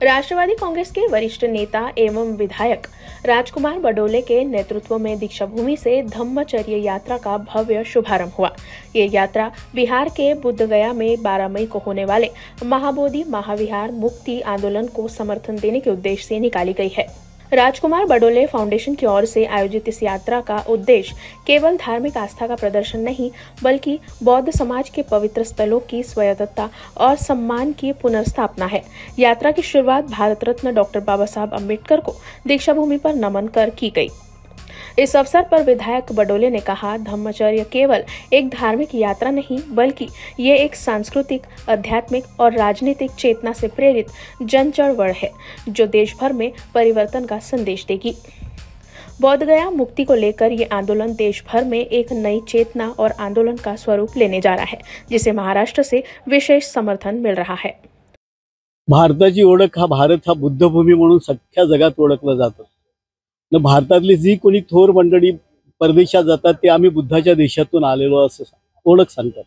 राष्ट्रवादी कांग्रेस के वरिष्ठ नेता एवं विधायक राजकुमार बडोले के नेतृत्व में दीक्षाभूमि से धम्मचर्य यात्रा का भव्य शुभारंभ हुआ। ये यात्रा बिहार के बुद्धगया में 12 मई को होने वाले महाबोधि महाविहार मुक्ति आंदोलन को समर्थन देने के उद्देश्य से निकाली गई है। राजकुमार बडोले फाउंडेशन की ओर से आयोजित इस यात्रा का उद्देश्य केवल धार्मिक आस्था का प्रदर्शन नहीं, बल्कि बौद्ध समाज के पवित्र स्थलों की स्वायत्तता और सम्मान की पुनर्स्थापना है। यात्रा की शुरुआत भारत रत्न डॉक्टर बाबा साहब अम्बेडकर को दीक्षाभूमि पर नमन कर की गई। इस अवसर पर विधायक बडोले ने कहा, धम्मचर्य केवल एक धार्मिक यात्रा नहीं, बल्कि ये एक सांस्कृतिक, आध्यात्मिक और राजनीतिक चेतना से प्रेरित जन चळवळ है, जो देश भर में परिवर्तन का संदेश देगी। बोधगया मुक्ति को लेकर ये आंदोलन देश भर में एक नई चेतना और आंदोलन का स्वरूप लेने जा रहा है, जिसे महाराष्ट्र से विशेष समर्थन मिल रहा है। भारताची ओळख भारत हा बुद्धभूमी म्हणून सख्ख्या जगात ओळखलं जातं। न भारतातली जी कोणी थोर मंडळी परदेशात जातात ते आम्ही बुद्धाच्या देशातून आलेलो असं ओळख सांगतात।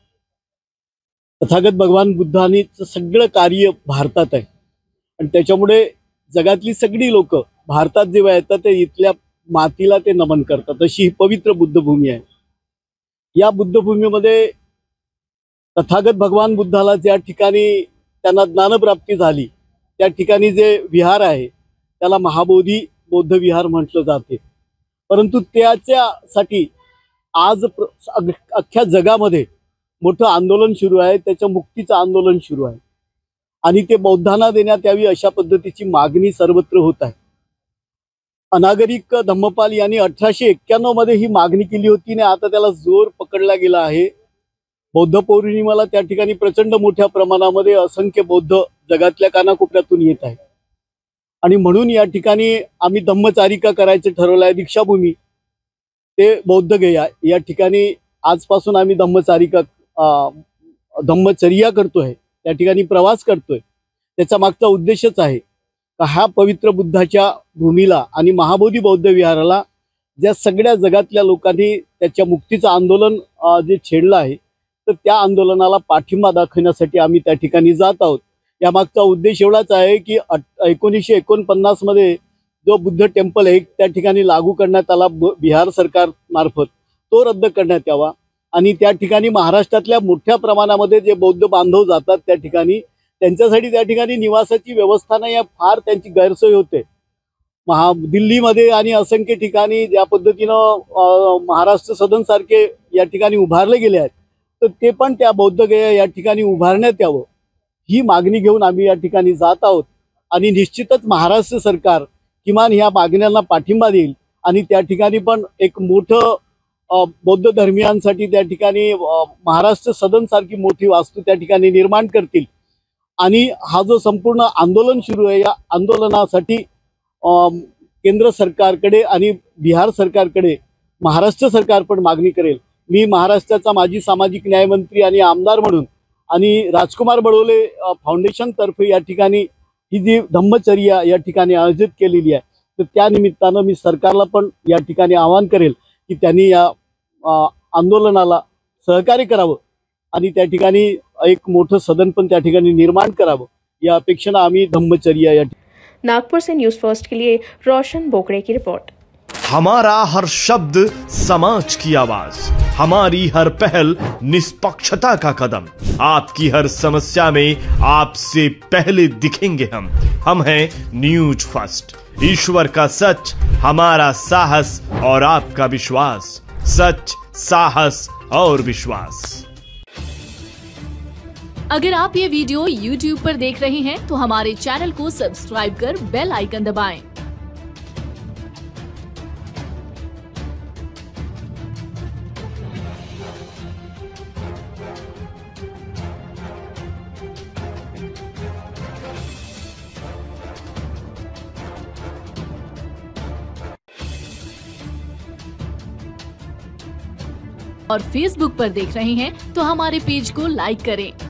तथागत भगवान बुद्धांनी सगळं कार्य भारतात आहे आणि त्याच्यामुळे जगातली सगळी लोक भारतात जेव्हा येतात ते इथल्या मातीला ते नमन करतात। अशी ही पवित्र बुद्धभूमी आहे। या बुद्धभूमीमध्ये तथागत भगवान बुद्धाला ज्या ठिकाणी त्यांना ज्ञानप्राप्ती झाली त्या ठिकाणी जे विहार आहे त्याला महाबोधी बौद्ध विहार म्हटलं जाते। परंतु त्याच्यासाठी आज अख्ख्या जगामध्ये मोठं आंदोलन सुरू आहे, त्याच्या मुक्तीचं आंदोलन सुरू आहे आणि ते बौद्धांना देण्यात यावी अशा पद्धतीची मागणी सर्वत्र होत आहे। अनागरिक धम्मपाल यांनी 1891 मध्ये ही मागणी केली होती आणि आता त्याला जोर पकडला गेला आहे। बौद्ध पौर्णिमेला त्या ठिकाणी प्रचंड मोठ्या प्रमाणामध्ये असंख्य बौद्ध जगातल्या कानाकोपऱ्यातून येत आहेत आणि म्हणून या ठिकाणी आम्ही धम्मचारिका करायचं ठरवलं आहे। दीक्षाभूमी ते बौद्ध गया या ठिकाणी आजपासून आम्ही धम्मचर्या करतोय, त्या ठिकाणी प्रवास करतोय। त्याचा मागचा उद्देशच आहे का हा पवित्र बुद्धाच्या भूमीला आणि महाबोधी बौद्ध विहाराला ज्या सगळ्या जगातल्या लोकांनी त्याच्या मुक्तीचं आंदोलन जे छेडलं आहे तर त्या आंदोलनाला पाठिंबा दाखवण्यासाठी आम्ही त्या ठिकाणी जात आहोत। या मागचा उद्देश एवढाच आहे की 1949 मध्ये जो बुद्ध टेम्पल आहे त्या ठिकाणी लागू करण्यात आला बिहार सरकार मार्फत तो रद्द करण्यात यावा आणि त्या ठिकाणी महाराष्ट्रातल्या मोठ्या प्रमाणामध्ये जे बौद्ध बांधव जातात त्या ठिकाणी त्यांच्यासाठी त्या ठिकाणी निवासाची व्यवस्था नाही, फार त्यांची गैरसोय होते। दिल्लीमध्ये आणि असंख्य ठिकाणी ज्या पद्धतीनं महाराष्ट्र सदन सारखे या ठिकाणी उभारले गेले आहेत तर ते पण त्या बौद्ध गया या ठिकाणी उभारण्यात यावं ही मागणी घेऊन आम्ही या ठिकाणी जात आहोत आणि निश्चितच महाराष्ट्र सरकार किमान ह्या मागण्यांना पाठिंबा देईल आणि त्या ठिकाणी पण एक मोठं बौद्ध धर्मियांसाठी त्या ठिकाणी महाराष्ट्र सदन सारखी मोठी वास्तू त्या ठिकाणी निर्माण करतील आणि हा जो संपूर्ण आंदोलन सुरू आहे या आंदोलनासाठी केंद्र सरकारकडे आणि बिहार सरकारकडे महाराष्ट्र सरकार पण मागणी करेल। मी महाराष्ट्राचा माजी सामाजिक न्याय मंत्री आणि आमदार म्हणून आणि राजकुमार बडोले फाउंडेशन तर्फे या ठिकाणी ही जी धम्मचर्या या ठिकाणी आयोजित केलेली आहे तर त्या निमित्तानं मी सरकारला पण या ठिकाणी आवाहन करेल की त्यांनी या आंदोलनाला सहकार्य करावं आणि त्या ठिकाणी एक मोठं सदन पण त्या ठिकाणी निर्माण करावं या अपेक्षेने आम्ही धम्मचर्या या नागपुर से न्यूज़ फर्स्ट के लिए रोशन बोकड़े की रिपोर्ट। हमारा हर शब्द समाज की आवाज, हमारी हर पहल निष्पक्षता का कदम, आपकी हर समस्या में आपसे पहले दिखेंगे हम हैं न्यूज फर्स्ट। ईश्वर का सच, हमारा साहस और आपका विश्वास। सच, साहस और विश्वास। अगर आप ये वीडियो YouTube पर देख रहे हैं तो हमारे चैनल को सब्सक्राइब कर बेल आइकन दबाएं। और Facebook पर देख रहे हैं तो हमारे पेज को लाइक करें